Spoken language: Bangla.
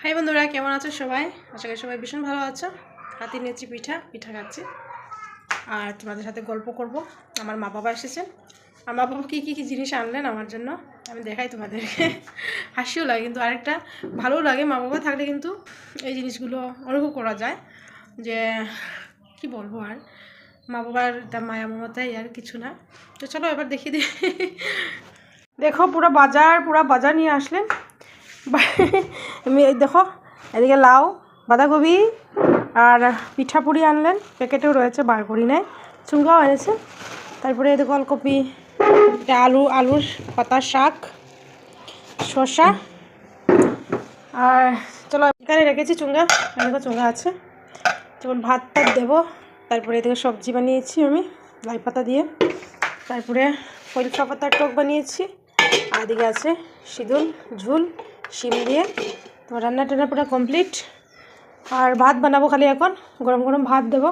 হাই বন্ধুরা, কেমন আছো সবাই? আশা করি সবাই ভীষণ ভালো আছো। হাতে নিয়েছি পিঠা খাচ্ছি আর তোমাদের সাথে গল্প করব। আমার মা বাবা এসেছেন। আমার মা বাবা কী জিনিস আনলেন আমার জন্য আমি দেখাই তোমাদেরকে। হাসিও লাগে, কিন্তু আরেকটা ভালোও লাগে। মা বাবা থাকলে কিন্তু এই জিনিসগুলো অনুভব করা যায় যে কি বলবো, আর মা বাবার তার মায়া মমতাই, আর কিছু না। তো চলো এবার দেখিয়ে দিই। দেখো পুরো বাজার নিয়ে আসলেন। দেখো, এদিকে লাউ, বাঁধাকপি আর পিঠাপুরি আনলেন, প্যাকেটেও রয়েছে, বার করি নাই। চুঙ্গাও এনেছে। তারপরে দেখো অলকপি, এটা আলুর পাতার শাক, শসা। আর চলো এখানে রেখেছি চুঙ্গা, দেখো চুঙ্গা আছে। যেমন ভাত দেবো। তারপরে এদিকে সবজি বানিয়েছি আমি লাই পাতা দিয়ে। তারপরে সরিষা পাতার টক বানিয়েছি। আর এদিকে আছে সিঁদুর ঝুল শিম দিয়ে। তো রান্না টান্না পুরো কমপ্লিট। আর ভাত বানাবো খালি এখন, গরম গরম ভাত দেবো।